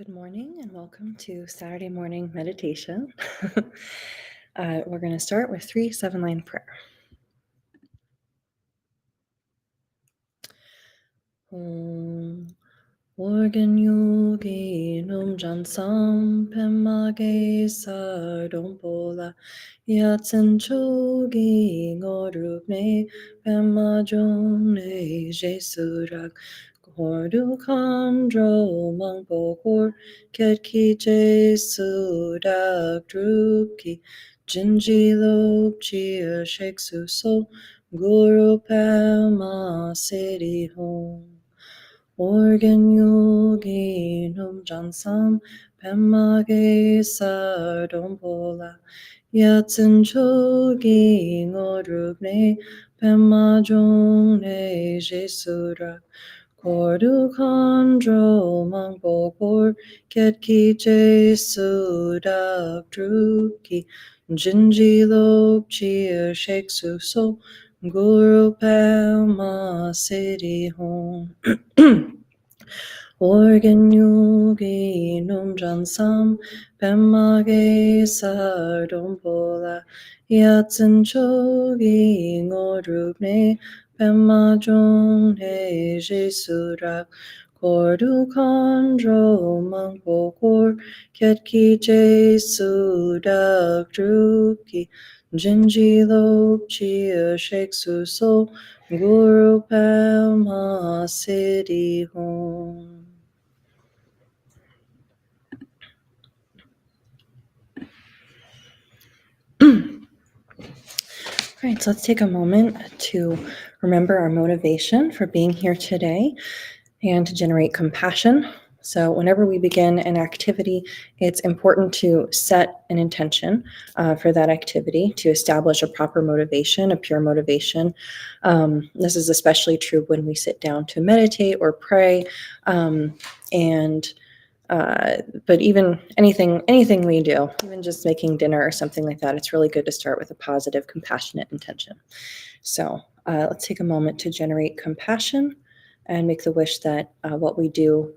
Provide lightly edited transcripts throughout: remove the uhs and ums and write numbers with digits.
Good morning and welcome to Saturday morning meditation. We're going to start with 3 7-line prayer. Organ yogi num jansam pemage sardompola yatsen chogi ngorupne pemajone jesurak Gordu kandro mangpokor ketki jesudak drupki jinji lobchi sheksu so guru pema city home Organ yogi num jansam pemage sardompola yatsen chogi ngorupne pemajongne jesurak Kordu kandro mangpokor ketki jesudak drupki jinji lobchi sheksu so guru pema city home Organ yogi num jansam pemage sardompola yatsen chogi ngorupne pemajongne jesurak Kordu kandro mangpokor ketki jesudak drupki jinji lobchi sheksu so guru pema city home All right, so let's take a moment to remember our motivation for being here today and to generate compassion. So whenever we begin an activity, it's important to set an intention for that activity, to establish a proper motivation, a pure motivation. This is especially true when we sit down to meditate or pray, but even anything we do, even just making dinner or something like that, it's really good to start with a positive, compassionate intention. So let's take a moment to generate compassion and make the wish that what we do,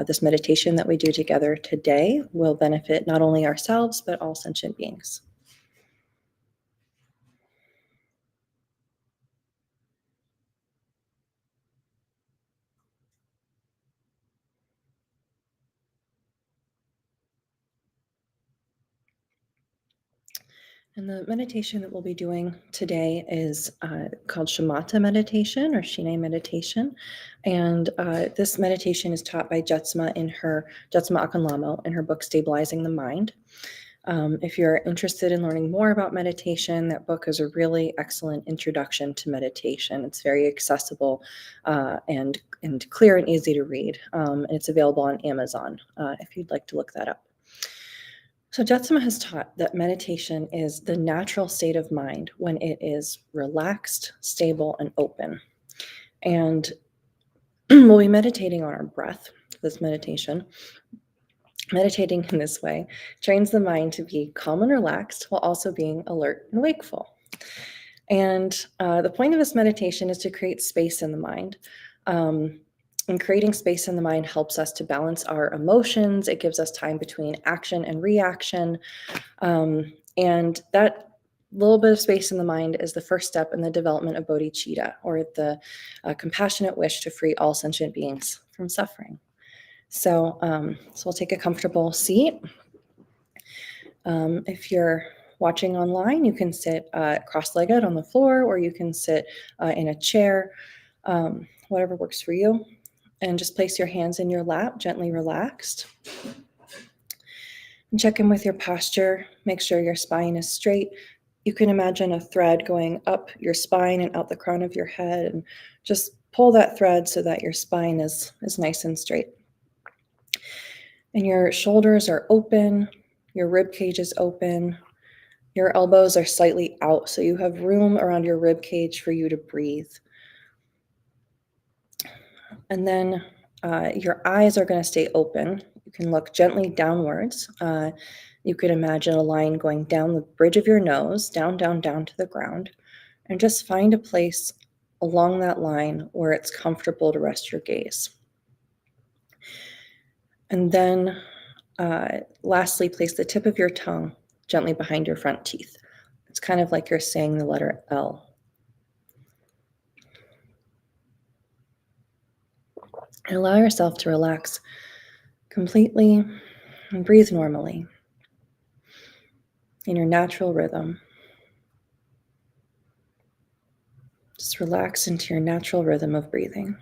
this meditation that we do together today, will benefit not only ourselves, but all sentient beings. And the meditation that we'll be doing today is called Shamatha meditation or Shine meditation. And this meditation is taught by Jetsma Akanlamo in her book, Stabilizing the Mind. If you're interested in learning more about meditation, that book is a really excellent introduction to meditation. It's very accessible and clear and easy to read. And it's available on Amazon if you'd like to look that up. So Jetsama has taught that meditation is the natural state of mind when it is relaxed, stable, and open. And we'll be meditating on our breath, this meditation. Meditating in this way trains the mind to be calm and relaxed while also being alert and wakeful. And the point of this meditation is to create space in the mind. And creating space in the mind helps us to balance our emotions. It gives us time between action and reaction. And that little bit of space in the mind is the first step in the development of bodhicitta, or the compassionate wish to free all sentient beings from suffering. So we'll take a comfortable seat. If you're watching online, you can sit cross-legged on the floor, or you can sit in a chair, whatever works for you. And just place your hands in your lap, gently relaxed. And check in with your posture. Make sure your spine is straight. You can imagine a thread going up your spine and out the crown of your head, and just pull that thread so that your spine is nice and straight. And your shoulders are open, your rib cage is open, your elbows are slightly out, so you have room around your rib cage for you to breathe. And then your eyes are going to stay open. You can look gently downwards. You could imagine a line going down the bridge of your nose, down, down, down to the ground, and just find a place along that line where it's comfortable to rest your gaze. And then Lastly, place the tip of your tongue gently behind your front teeth. It's kind of like you're saying the letter L. And allow yourself to relax completely and breathe normally in your natural rhythm. Just relax into your natural rhythm of breathing.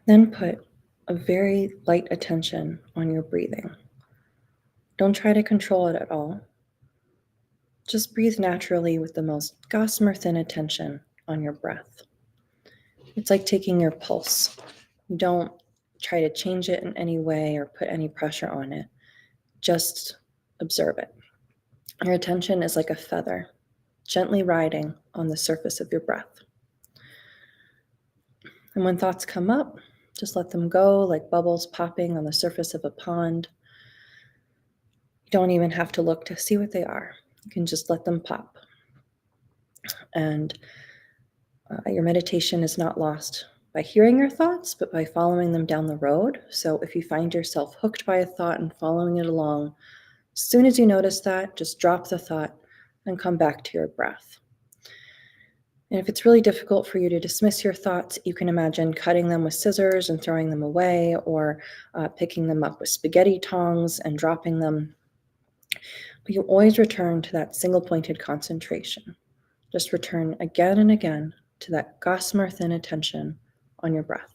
Then put a very light attention on your breathing. Don't try to control it at all. Just breathe naturally with the most gossamer thin attention on your breath. It's like taking your pulse. Don't try to change it in any way or put any pressure on it. Just observe it. Your attention is like a feather, gently riding on the surface of your breath. And when thoughts come up, just let them go like bubbles popping on the surface of a pond. You don't even have to look to see what they are. You can just let them pop. And your meditation is not lost by hearing your thoughts, but by following them down the road. So if you find yourself hooked by a thought and following it along, as soon as you notice that, just drop the thought and come back to your breath. And if it's really difficult for you to dismiss your thoughts, you can imagine cutting them with scissors and throwing them away, or picking them up with spaghetti tongs and dropping them. But you always return to that single pointed concentration. Just return again and again to that gossamer thin attention on your breath.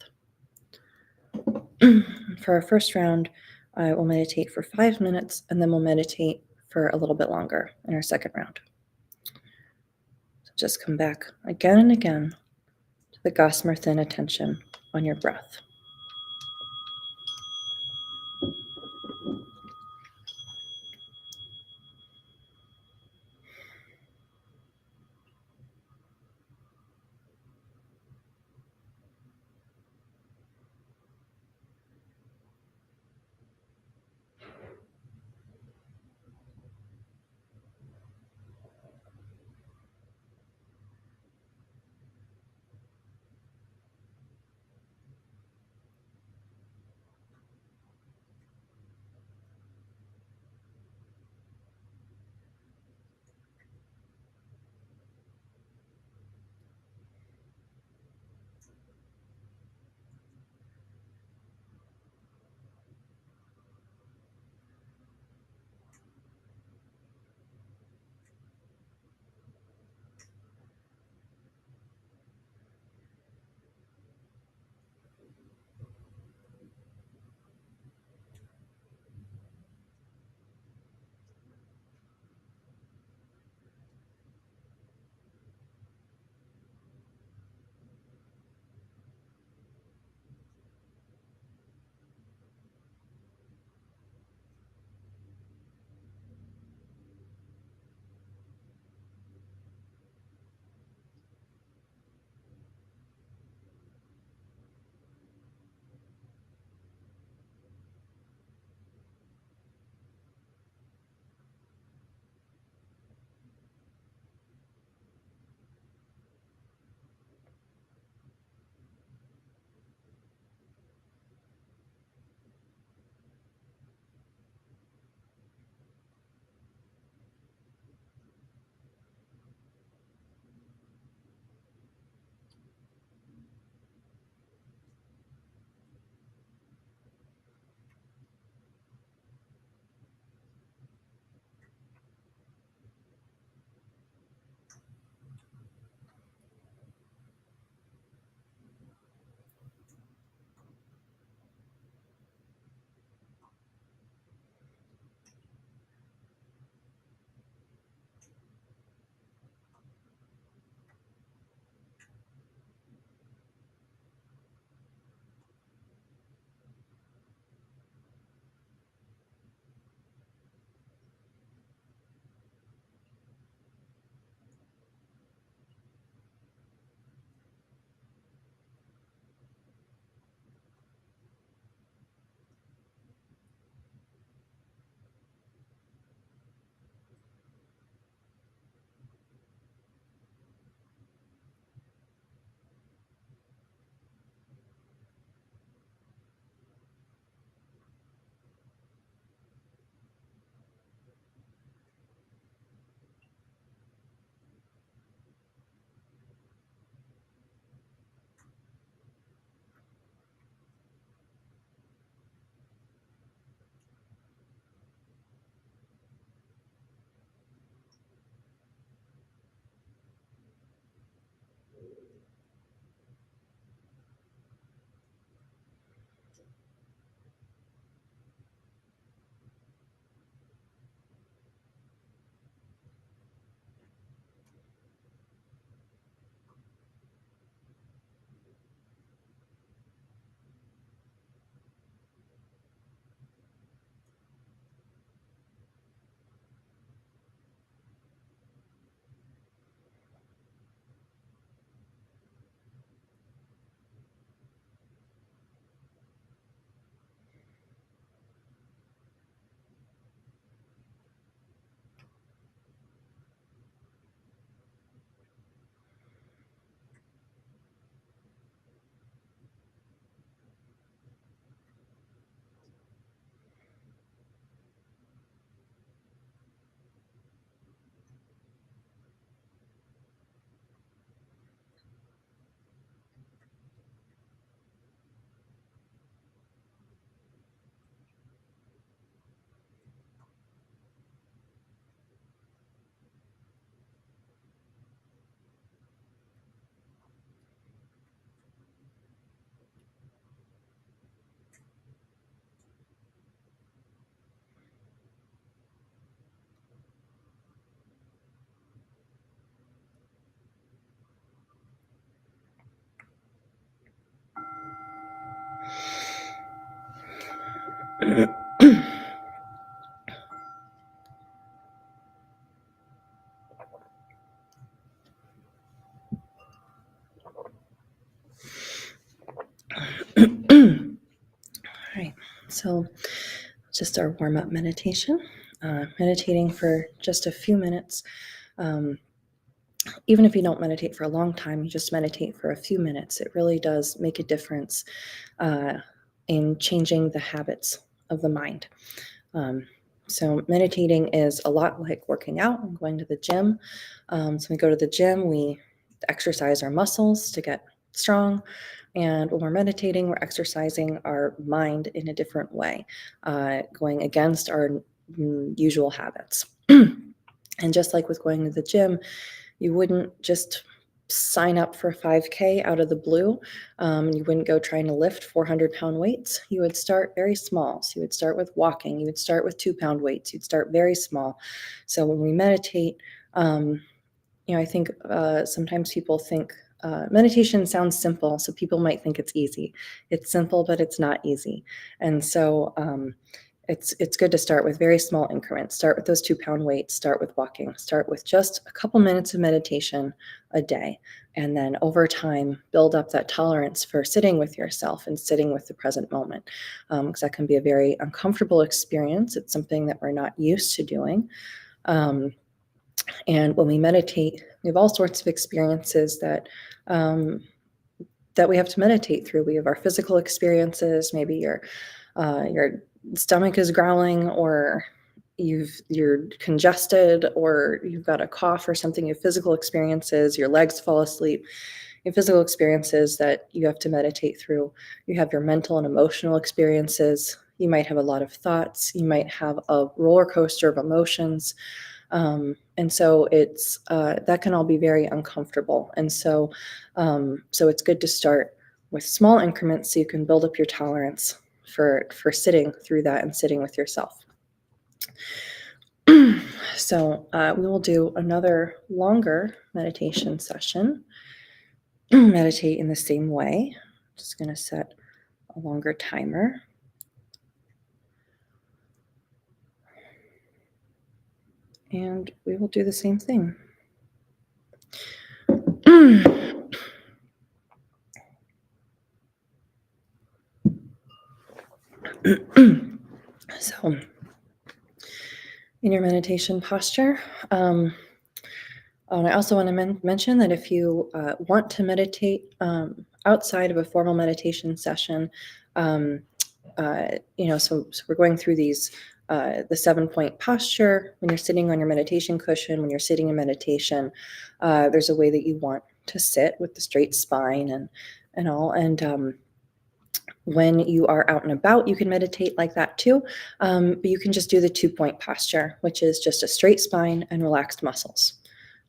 For our first round, I will meditate for 5 minutes, and then we'll meditate for a little bit longer in our second round. So just come back again and again to the gossamer thin attention on your breath. All right, so just our warm-up meditation, meditating for just a few minutes. Even if you don't meditate for a long time, you just meditate for a few minutes. It really does make a difference in changing the habits of the mind. So meditating is a lot like working out and going to the gym. So we go to the gym, we exercise our muscles to get strong. And when we're meditating, we're exercising our mind in a different way, going against our usual habits. And just like with going to the gym, you wouldn't just sign up for 5K out of the blue. You wouldn't go trying to lift 400-pound weights. You would start very small. So you would start with walking. You would start with 2-pound weights. You'd start very small. So when we meditate, I think sometimes people think meditation sounds simple, so people might think it's easy. It's simple, but it's not easy. And so it's good to start with very small increments. Start with those 2-pound weights. Start with walking. Start with just a couple minutes of meditation a day. And then over time, build up that tolerance for sitting with yourself and sitting with the present moment. Because that can be a very uncomfortable experience. It's something that we're not used to doing. And when we meditate, we have all sorts of experiences that we have to meditate through. We have our physical experiences. Maybe your stomach is growling, or you're congested, or you've got a cough or something. You have physical experiences. Your legs fall asleep. You have physical experiences that you have to meditate through. You have your mental and emotional experiences. You might have a lot of thoughts. You might have a roller coaster of emotions. And so it's that can all be very uncomfortable. And so it's good to start with small increments so you can build up your tolerance for sitting through that and sitting with yourself. So we will do another longer meditation session. Meditate in the same way. Just going to set a longer timer. And we will do the same thing. So, in your meditation posture, and I also want to mention that if you want to meditate outside of a formal meditation session, so we're going through these, the 7-point posture. When you're sitting on your meditation cushion, when you're sitting in meditation, there's a way that you want to sit with the straight spine and all. And when you are out and about, you can meditate like that too. But you can just do the 2-point posture, which is just a straight spine and relaxed muscles.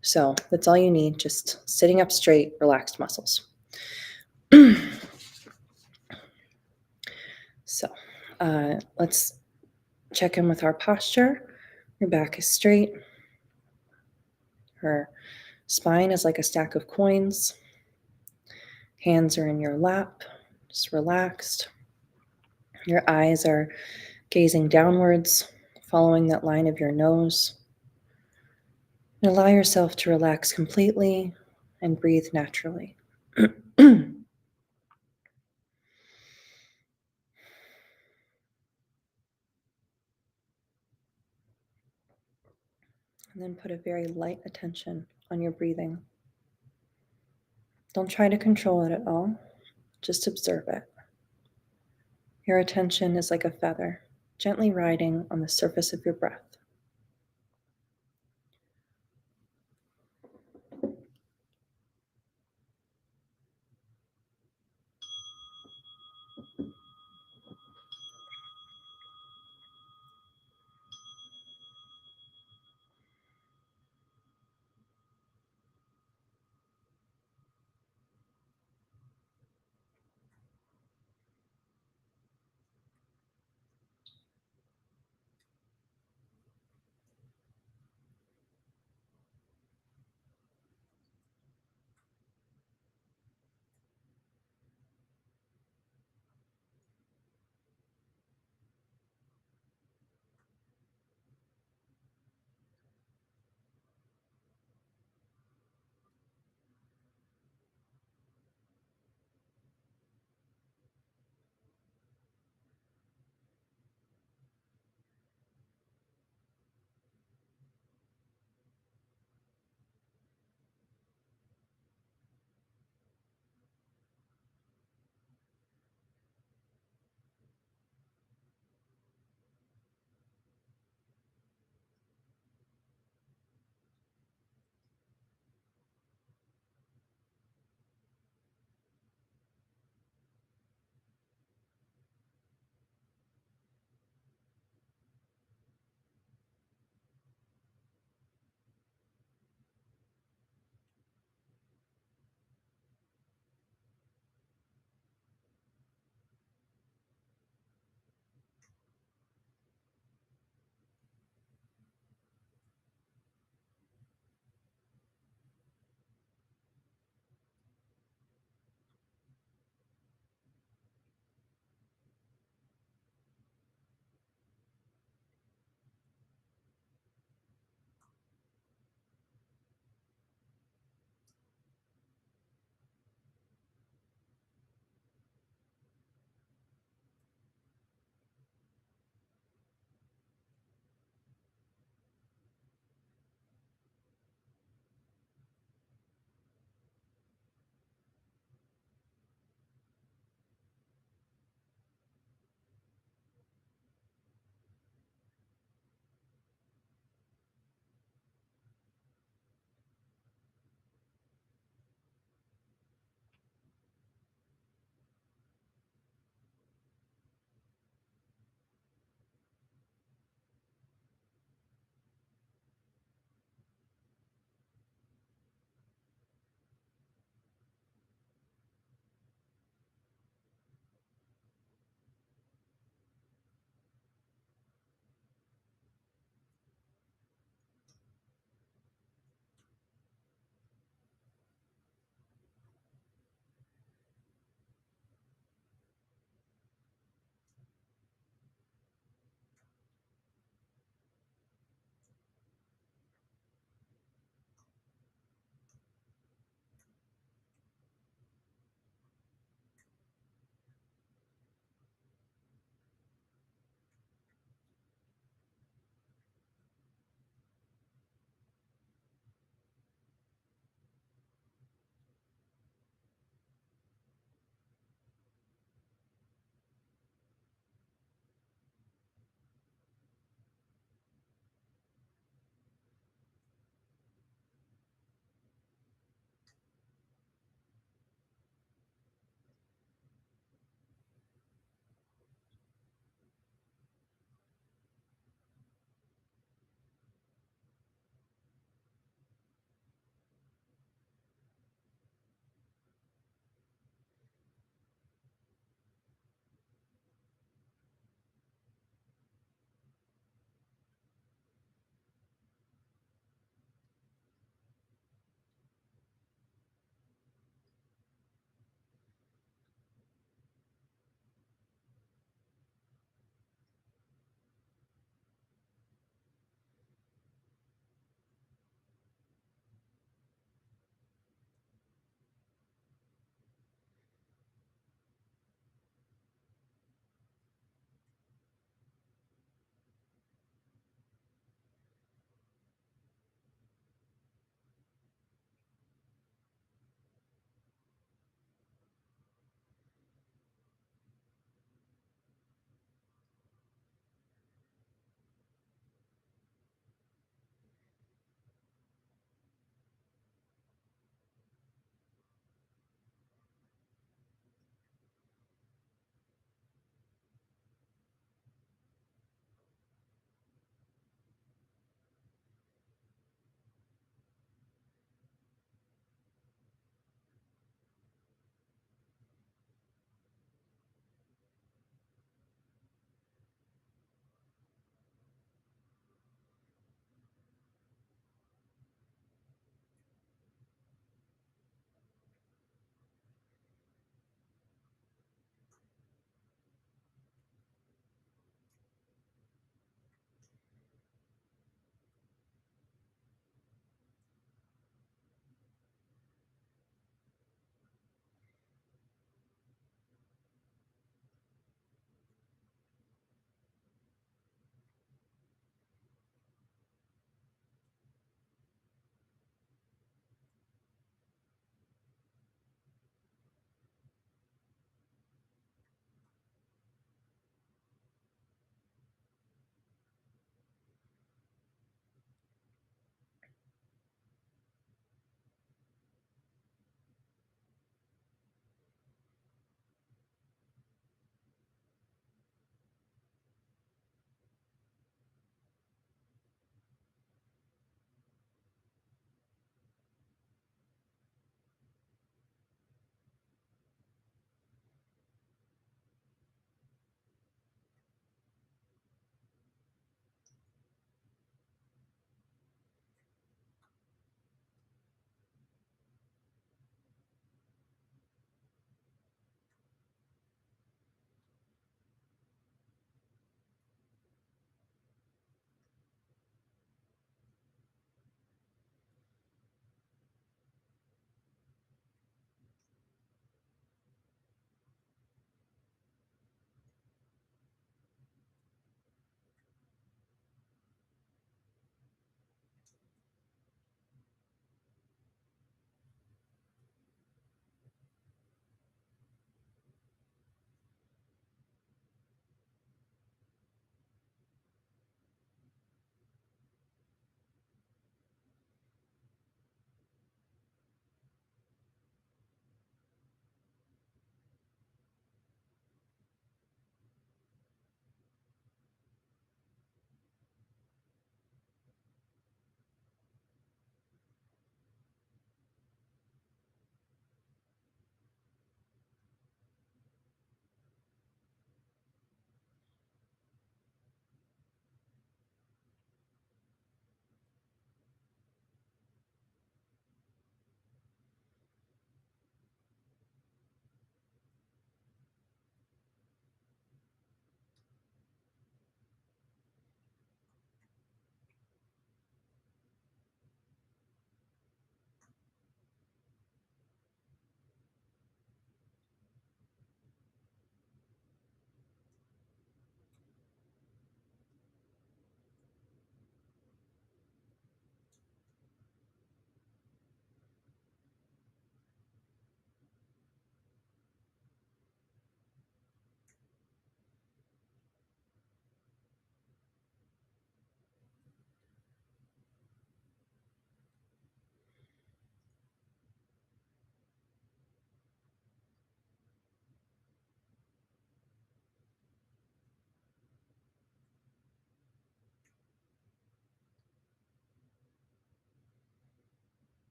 So that's all you need, just sitting up straight, relaxed muscles. So let's check in with our posture. Your back is straight. Her spine is like a stack of coins. Hands are in your lap, just relaxed. Your eyes are gazing downwards, following that line of your nose. And allow yourself to relax completely and breathe naturally. And then put a very light attention on your breathing. Don't try to control it at all. Just observe it. Your attention is like a feather, gently riding on the surface of your breath.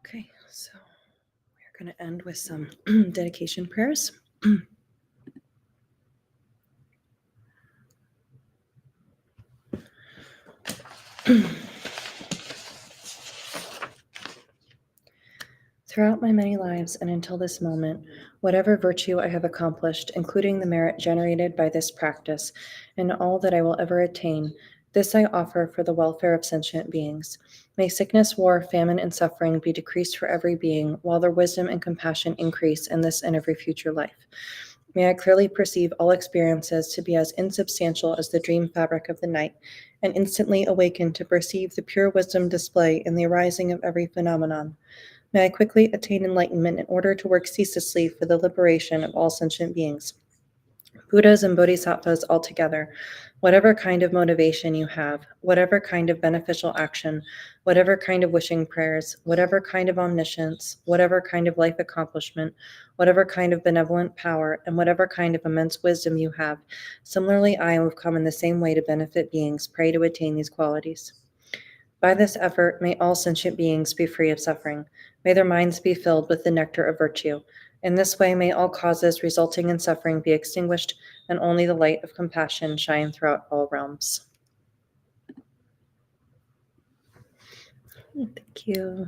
Okay, so we're going to end with some dedication prayers. Throughout my many lives and until this moment, whatever virtue I have accomplished, including the merit generated by this practice, and all that I will ever attain, this I offer for the welfare of sentient beings. May sickness, war, famine, and suffering be decreased for every being, while their wisdom and compassion increase in this and every future life. May I clearly perceive all experiences to be as insubstantial as the dream fabric of the night, and instantly awaken to perceive the pure wisdom display in the arising of every phenomenon. May I quickly attain enlightenment in order to work ceaselessly for the liberation of all sentient beings, Buddhas and Bodhisattvas altogether. Whatever kind of motivation you have, whatever kind of beneficial action, whatever kind of wishing prayers, whatever kind of omniscience, whatever kind of life accomplishment, whatever kind of benevolent power, and whatever kind of immense wisdom you have, similarly I who have come in the same way to benefit beings, pray to attain these qualities. By this effort, may all sentient beings be free of suffering. May their minds be filled with the nectar of virtue. In this way, may all causes resulting in suffering be extinguished, and only the light of compassion shine throughout all realms. Thank you.